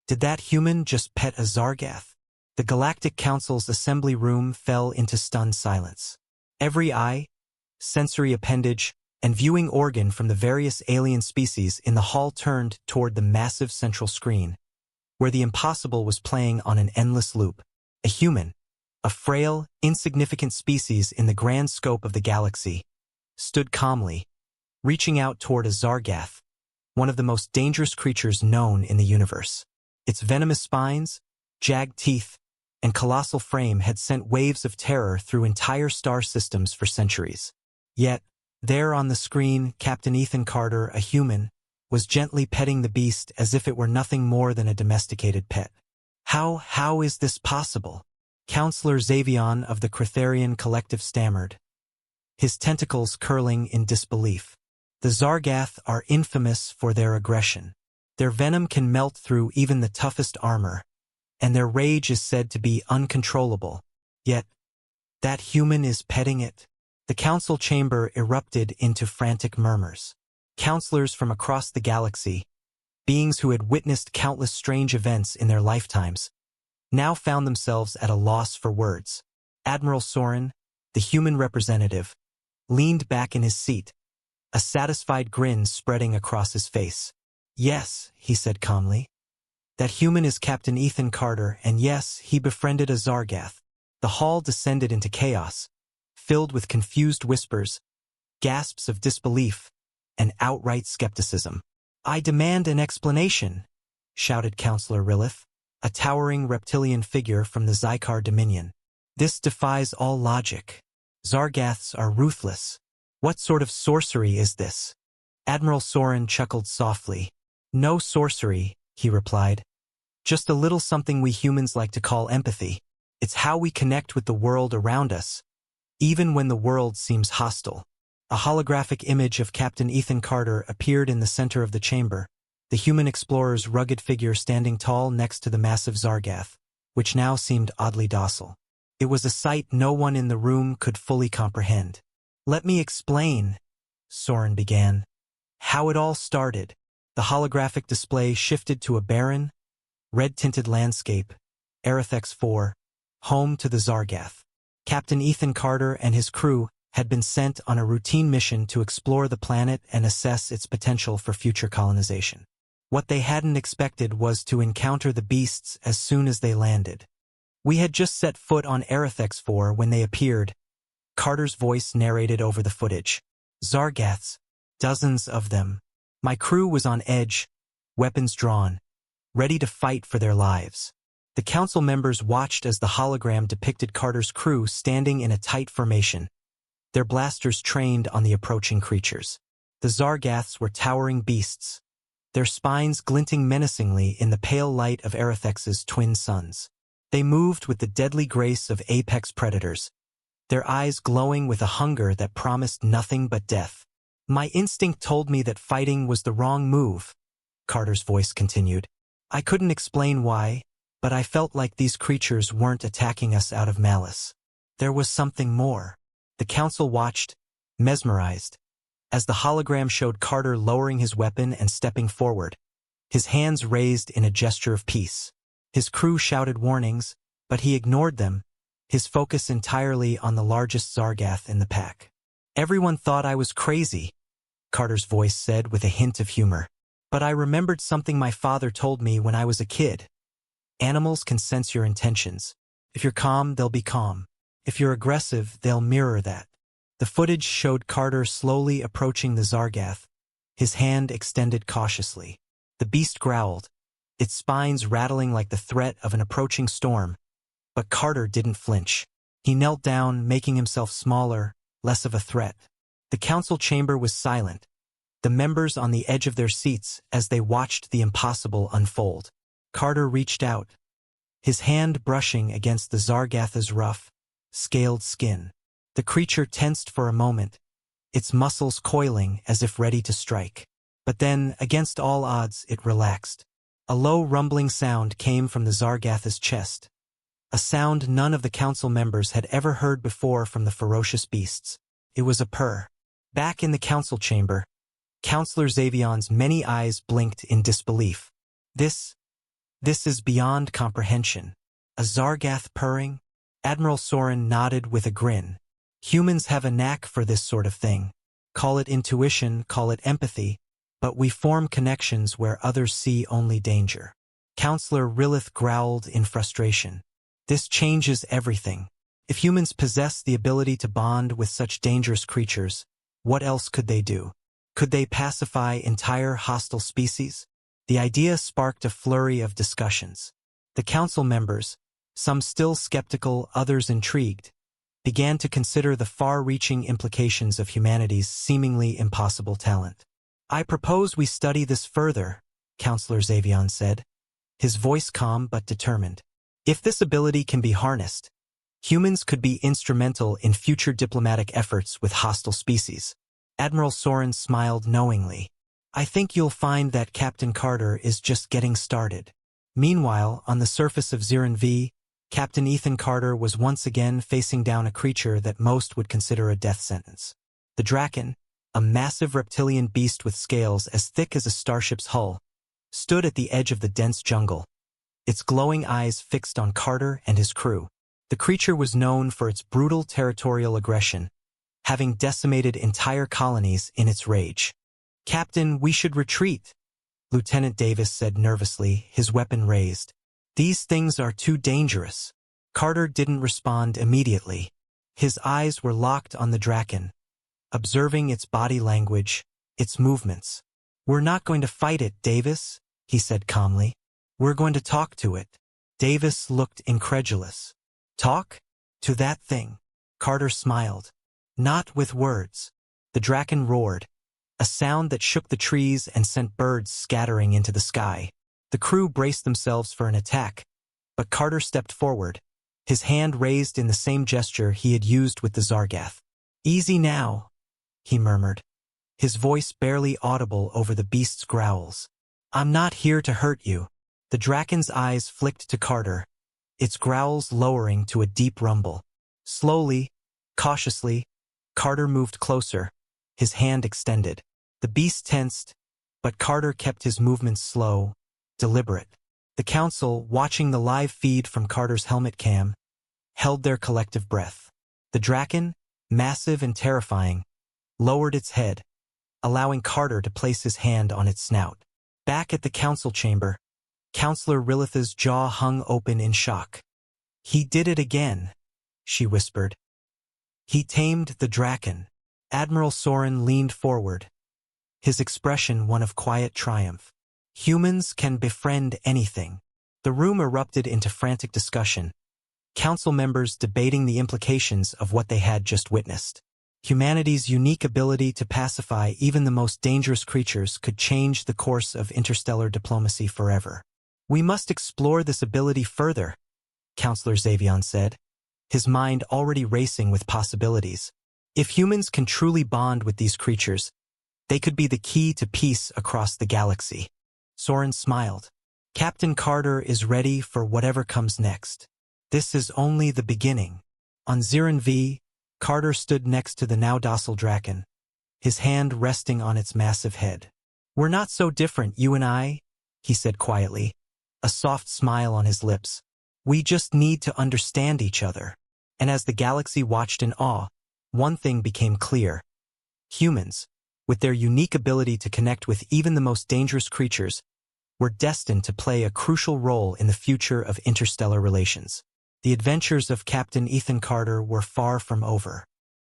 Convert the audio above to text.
Did that human just pet a Xar'gath? The Galactic Council's assembly room fell into stunned silence. Every eye, sensory appendage, and viewing organ from the various alien species in the hall turned toward the massive central screen, where the impossible was playing on an endless loop. A human, a frail, insignificant species in the grand scope of the galaxy, stood calmly, reaching out toward a Xar'gath, one of the most dangerous creatures known in the universe. Its venomous spines, jagged teeth, and colossal frame had sent waves of terror through entire star systems for centuries. Yet, there on the screen, Captain Ethan Carter, a human, was gently petting the beast as if it were nothing more than a domesticated pet. How is this possible? Counselor Xavion of the Cretharian Collective stammered, his tentacles curling in disbelief. The Xar'gath are infamous for their aggression. Their venom can melt through even the toughest armor, and their rage is said to be uncontrollable. Yet, that human is petting it. The council chamber erupted into frantic murmurs. Counselors from across the galaxy, beings who had witnessed countless strange events in their lifetimes, now found themselves at a loss for words. Admiral Soren, the human representative, leaned back in his seat, a satisfied grin spreading across his face. "Yes," he said calmly. "That human is Captain Ethan Carter, and yes, he befriended a Xar'gath." The hall descended into chaos, filled with confused whispers, gasps of disbelief, and outright skepticism. "I demand an explanation," shouted Counselor Rilith, a towering reptilian figure from the Xikar Dominion. "This defies all logic. Xar'gaths are ruthless. What sort of sorcery is this?" Admiral Soren chuckled softly. "No sorcery," he replied. "Just a little something we humans like to call empathy. It's how we connect with the world around us, even when the world seems hostile." A holographic image of Captain Ethan Carter appeared in the center of the chamber, the human explorer's rugged figure standing tall next to the massive Xar'gath, which now seemed oddly docile. It was a sight no one in the room could fully comprehend. "Let me explain," Soren began. "How it all started." The holographic display shifted to a barren, red-tinted landscape, Arethex 4, home to the Xar'gath. Captain Ethan Carter and his crew had been sent on a routine mission to explore the planet and assess its potential for future colonization. What they hadn't expected was to encounter the beasts as soon as they landed. "We had just set foot on Arethex 4 when they appeared," Carter's voice narrated over the footage. "Xar'gaths, dozens of them. My crew was on edge, weapons drawn, ready to fight for their lives." The council members watched as the hologram depicted Carter's crew standing in a tight formation, their blasters trained on the approaching creatures. The Xar'gaths were towering beasts, their spines glinting menacingly in the pale light of Arethex's twin suns. They moved with the deadly grace of apex predators, their eyes glowing with a hunger that promised nothing but death. "My instinct told me that fighting was the wrong move," Carter's voice continued. "I couldn't explain why, but I felt like these creatures weren't attacking us out of malice. There was something more." The council watched, mesmerized, as the hologram showed Carter lowering his weapon and stepping forward, his hands raised in a gesture of peace. His crew shouted warnings, but he ignored them, his focus entirely on the largest Xar'gath in the pack. "Everyone thought I was crazy," Carter's voice said with a hint of humor. "But I remembered something my father told me when I was a kid. Animals can sense your intentions. If you're calm, they'll be calm. If you're aggressive, they'll mirror that." The footage showed Carter slowly approaching the Xar'gath, his hand extended cautiously. The beast growled, its spines rattling like the threat of an approaching storm, but Carter didn't flinch. He knelt down, making himself smaller, less of a threat. The council chamber was silent, the members on the edge of their seats as they watched the impossible unfold. Carter reached out, his hand brushing against the Xar'gath's rough, scaled skin. The creature tensed for a moment, its muscles coiling as if ready to strike. But then, against all odds, it relaxed. A low rumbling sound came from the Xar'gath's chest, a sound none of the council members had ever heard before from the ferocious beasts. It was a purr. Back in the council chamber, Counselor Xavion's many eyes blinked in disbelief. This This is beyond comprehension. A Xar'gath purring? Admiral Soren nodded with a grin. Humans have a knack for this sort of thing. Call it intuition, call it empathy, but we form connections where others see only danger. Counselor Rilith growled in frustration. This changes everything. If humans possess the ability to bond with such dangerous creatures, what else could they do? Could they pacify entire hostile species? The idea sparked a flurry of discussions. The council members, some still skeptical, others intrigued, began to consider the far-reaching implications of humanity's seemingly impossible talent. I propose we study this further, Counselor Xavion said, his voice calm but determined. If this ability can be harnessed, humans could be instrumental in future diplomatic efforts with hostile species. Admiral Soren smiled knowingly. I think you'll find that Captain Carter is just getting started. Meanwhile, on the surface of Xar'gath V, Captain Ethan Carter was once again facing down a creature that most would consider a death sentence. The Draken, a massive reptilian beast with scales as thick as a starship's hull, stood at the edge of the dense jungle, its glowing eyes fixed on Carter and his crew. The creature was known for its brutal territorial aggression, having decimated entire colonies in its rage. Captain, we should retreat, Lieutenant Davis said nervously, his weapon raised. These things are too dangerous. Carter didn't respond immediately. His eyes were locked on the Draken, observing its body language, its movements. We're not going to fight it, Davis, he said calmly. We're going to talk to it. Davis looked incredulous. Talk? To that thing? Carter smiled. Not with words. The Draken roared, a sound that shook the trees and sent birds scattering into the sky. The crew braced themselves for an attack, but Carter stepped forward, his hand raised in the same gesture he had used with the Xar'gath. Easy now, he murmured, his voice barely audible over the beast's growls. I'm not here to hurt you. The Draken's eyes flicked to Carter, its growls lowering to a deep rumble. Slowly, cautiously, Carter moved closer, his hand extended. The beast tensed, but Carter kept his movements slow, deliberate. The council, watching the live feed from Carter's helmet cam, held their collective breath. The Draken, massive and terrifying, lowered its head, allowing Carter to place his hand on its snout. Back at the council chamber, Counselor Rilith's jaw hung open in shock. He did it again, she whispered. He tamed the Draken. Admiral Soren leaned forward, his expression one of quiet triumph. Humans can befriend anything. The room erupted into frantic discussion, council members debating the implications of what they had just witnessed. Humanity's unique ability to pacify even the most dangerous creatures could change the course of interstellar diplomacy forever. We must explore this ability further, Counselor Xavion said, his mind already racing with possibilities. If humans can truly bond with these creatures, they could be the key to peace across the galaxy. Soren smiled. Captain Carter is ready for whatever comes next. This is only the beginning. On Xar'gath V, Carter stood next to the now docile Draken, his hand resting on its massive head. We're not so different, you and I, he said quietly, a soft smile on his lips. We just need to understand each other. And as the galaxy watched in awe, one thing became clear. Humans, with their unique ability to connect with even the most dangerous creatures, were destined to play a crucial role in the future of interstellar relations. The adventures of Captain Ethan Carter were far from over.